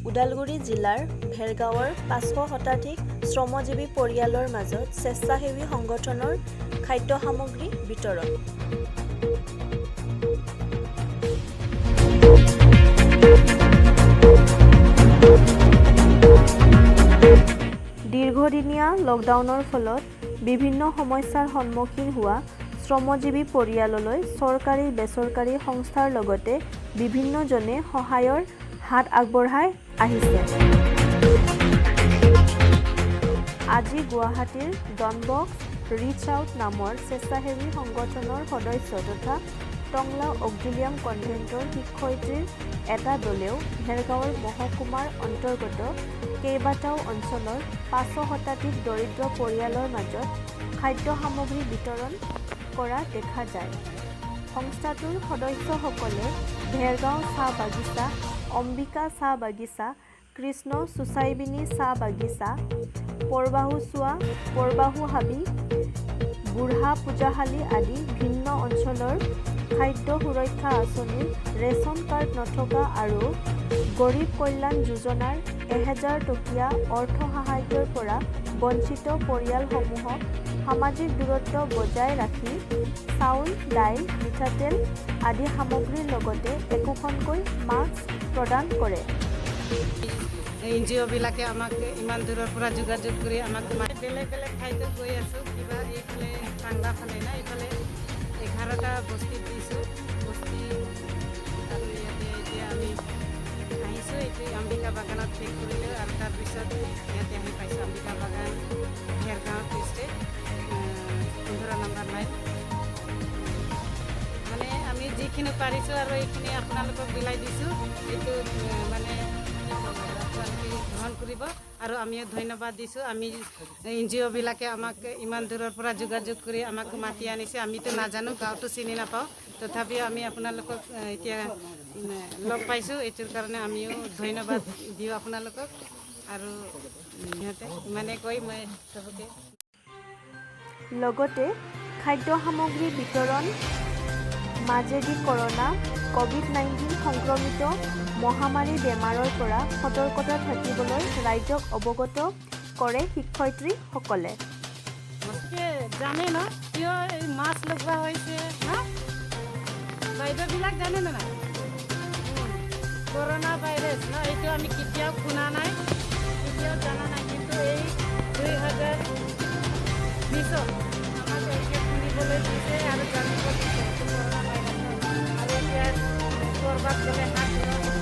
ওদালগুৰি জিলাৰ ভেৰগাঁৱৰ 500 শতাধিক শ্ৰমজীৱী পৰিয়ালৰ মাজত স্বেচ্ছাসেৱী সংগঠনৰ খাদ্য সামগ্ৰী বিতৰণ। দীৰ্ঘদিনীয়া লকডাউনৰ ফলত বিভিন্ন সমস্যাৰ সন্মুখীন হোৱা শ্ৰমজীৱী পৰিয়াললৈ চৰকাৰী বেচৰকাৰী সংস্থাৰ লগতে বিভিন্নজনে সহায়ৰ হাত আগবঢ়াই আহিছে। আজি গুৱাহাটীৰ ডনবক্স ৰিচ আউট নামৰ স্বেচ্ছাসেৱী সংগঠনৰ সদস্য তথা টংলা অক্সিলিয়াম কনভেন্টৰ শিক্ষয়িত্ৰীৰ এটা দলেও ভেৰগাঁৱৰ মহকুমাৰ অন্তৰ্গত কেইবাটাও অঞ্চলৰ 500 শতাধিক দৰিদ্ৰ পৰিয়ালৰ মাজত খাদ্য সামগ্ৰী বিতৰণ কৰা দেখা যায়। সংস্থাটোৰ সদস্যসকলে ভেৰগাঁও চাহ বাগিচা, অম্বিকা চাহ বাগিচা, কৃষ্ণ চুচাইবিনী চাহ বাগিচা, পৰবাহু হাবি, বুঢ়া পূজাশালী আদি ভিন্ন অঞ্চলৰ খাদ্য সুৰক্ষা আঁচনিৰ ৰেচন কাৰ্ড নথকা আৰু গৰীব কল্যাণ যোজনাৰ 1000 টকীয়া অৰ্থ সাহায্যৰ পৰা বঞ্চিত পৰিয়ালসমূহক সামাজিক দূৰত্ব বজাই ৰাখি চাউল, দাইল, মিঠাতেল আদি সামগ্ৰীৰ লগতে একোখনকৈ মাস্ক প্ৰদান কৰে। NGOবিলাকে আমাক ইমান দূৰৰ পৰা যোগাযোগ কৰি আমাক বেলেগ বেলেগ ঠাইত গৈ আছোঁ। কিবা এইফালে টাংলা ফালে না এইফালে 11টা বস্তি দিছোঁ বস্তি আৰু ইয়াতে এতিয়া আমি আহিছোঁ। এইটো অম্বিকা বাগানত শেষ কৰিলোঁ আৰু তাৰপিছত ইয়াতে আহি পাইছোঁ অম্বিকা বাগান ভেৰগাঁও ডিষ্ট্ৰিক্ট 15 নম্বৰ লাইন। মানে আমি যিখিনি পাৰিছোঁ আৰু এইখিনি আপোনালোকক বিলাই দিছোঁ। এইটো মানে গ্ৰহণ কৰিব আৰু আমিও ধন্যবাদ দিছোঁ। আমি NGOবিলাকে আমাক ইমান দূৰৰ পৰা যোগাযোগ কৰি আমাক মাতি আনিছে। আমিতো নাজানো, গাঁৱতো চিনি নাপাওঁ, তথাপিও আমি আপোনালোকক এতিয়া লগ পাইছোঁ। এইটোৰ কাৰণে আমিও ধন্যবাদ দিওঁ আপোনালোকক আৰু সিহঁতে ইমানে কৈ মই চবকে লগতে খাদ্য সামগ্ৰী বিতৰণ মাজেদি কৰোনা COVID-19 সংক্ৰমিত মহামাৰী বেমাৰৰ পৰা সতৰ্কতা থাকিবলৈ ৰাইজক অৱগত কৰে শিক্ষয়িত্ৰীসকলে। জানে ন কিয় এই মাছ লগোৱা হৈছে হা বাইদেউবিলাক জানে নে নাই? কৰোনা ভাইৰাছ ন এইটো আমি কেতিয়াও শুনা নাই, কেতিয়াও জানা নাই, কিন্তু এই 2020 আমাক এইটো শুনিবলৈ দিছে আৰু জানিব দিছে কৰোনা ভাইৰাছ। আৰু এতিয়া ক'ৰবাত গ'লে হাত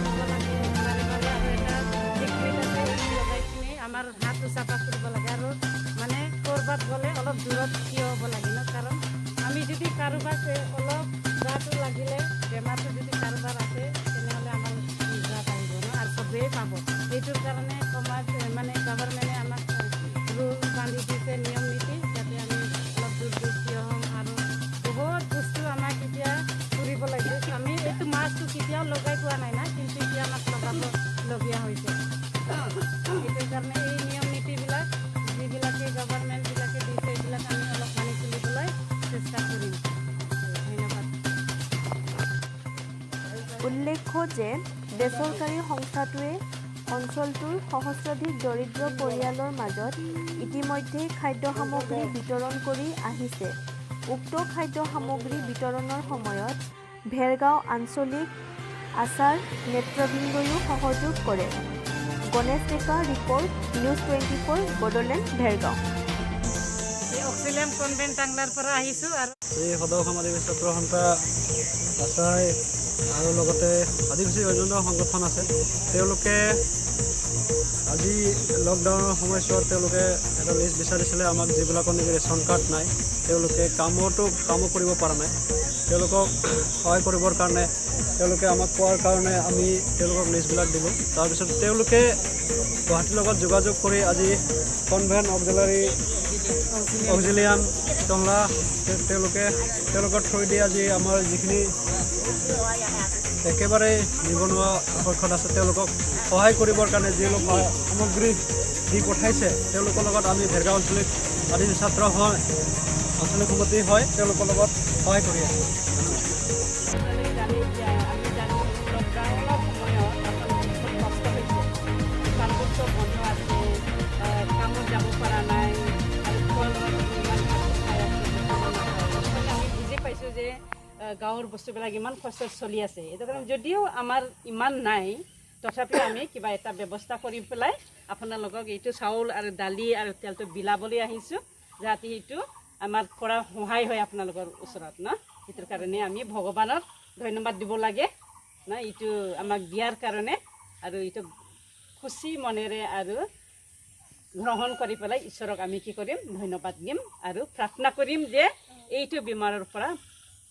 ধুব লাগে বাৰে বাৰে আৰু এটা লিকুইড আছে এইটো লগাই কিনে আমাৰ হাতটো চাফা কৰিব লাগে আৰু মানে ক'ৰবাত গ'লে অলপ দূৰত থিয় হ'ব লাগে ন, কাৰণ আমি যদি কাৰোবাক অলপ গাটো লাগিলে বেমাৰটো যদি কাৰোবাৰ আছে তেনেহ'লে আমাৰ গাত আহিব ন আৰু চবেই পাব। সেইটোৰ কাৰণে সমাজ মানে গভৰ্ণমেণ্টে আমাক ৰুল বান্ধি দিছে, নিয়ম নীতি, যাতে আমি অলপ দূৰ থিয় হ'ম আৰু বহুত বস্তু আমাক এতিয়া কৰিব লাগে। আমি এইটো মাছটো কেতিয়াও লগাই পোৱা নাই না, কিন্তু এতিয়া আমাক লগাবলগীয়া হৈছে। সেইটোৰ কাৰণে এই নিয়ম নীতিবিলাক যিবিলাকে গভৰ্ণমেণ্টবিলাকে দিছে এইবিলাক আমি অলপ মানি চলিবলৈ চেষ্টা কৰিম। ধন্যবাদ। উল্লেখ্য যে বেচৰকাৰী সংস্থাটোৱে অঞ্চলটোৰ সহস্ৰাধিক দৰিদ্ৰ পৰিয়ালৰ মাজত ইতিমধ্যে খাদ্য সামগ্ৰী বিতৰণ কৰি আহিছে। উক্ত খাদ্য সামগ্ৰী বিতৰণৰ সময়ত ভেৰগাঁও আঞ্চলিক আচাৰ নেতৃবৃন্দয়ো সহযোগ কৰে। গণেশ ডেকা ৰিপৰ্ট, নিউজ 24 বড়োলেণ্ড ভেৰগাঁও। এই অক্সিলিয়াম কনভেন্ট টাংলাৰ পৰা আহিছোঁ আৰু এই সদৌ সমাজসেৱী ছাত্ৰ সন্থা আচাই আৰু লগতে আদিবাসী অন্যান্য সংগঠন আছে। তেওঁলোকে আজি লকডাউনৰ সময়ছোৱাত তেওঁলোকে এটা লিষ্ট বিচাৰিছিলে আমাক, যিবিলাকৰ নেকি ৰেচন কাৰ্ড নাই, তেওঁলোকে কামো কৰিব পৰা নাই। তেওঁলোকক সহায় কৰিবৰ কাৰণে তেওঁলোকে আমাক কোৱাৰ কাৰণে আমি তেওঁলোকক লিষ্টবিলাক দিলোঁ। তাৰপিছত তেওঁলোকে গুৱাহাটীৰ লগত যোগাযোগ কৰি আজি কনভেন্ট অক্সিলিয়াম টংলা তেওঁলোকৰ থ্ৰু দি আজি আমাৰ যিখিনি একেবাৰে নিবনুৱা পক্ষত আছে তেওঁলোকক সহায় কৰিবৰ কাৰণে যিবিলাক সামগ্ৰী দি পঠাইছে, তেওঁলোকৰ লগত আমি ভেৰগাঁও আঞ্চলিক আদিবাসী ছাত্ৰ আঞ্চলিক সমিতি হয় তেওঁলোকৰ লগত সহায় কৰি আছোঁ। গাঁৱৰ বস্তুবিলাক ইমান খৰচত চলি আছে এইটো কাৰণে যদিও আমাৰ ইমান নাই তথাপিও আমি কিবা এটা ব্যৱস্থা কৰি পেলাই আপোনালোকক এইটো চাউল আৰু দালি আৰু তেলটো বিলাবলৈ আহিছোঁ যাতে এইটো আমাৰ পৰা সহায় হয় আপোনালোকৰ ওচৰত ন এইটোৰ কাৰণে আমি ভগৱানক ধন্যবাদ দিব লাগে না এইটো আমাক দিয়াৰ কাৰণে আৰু এইটো খুচি মনেৰে আৰু গ্ৰহণ কৰি পেলাই ঈশ্বৰক আমি কি কৰিম ধন্যবাদ দিম আৰু প্ৰাৰ্থনা কৰিম যে এইটো বেমাৰৰ পৰা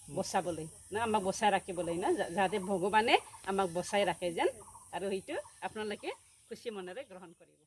বচাবলৈ না আমাক বচাই ৰাখিবলৈ না যাতে ভগৱানে আমাক বচাই ৰাখে যেন আৰু সেইটো আপোনালোকে খুচি মনেৰে গ্ৰহণ কৰিব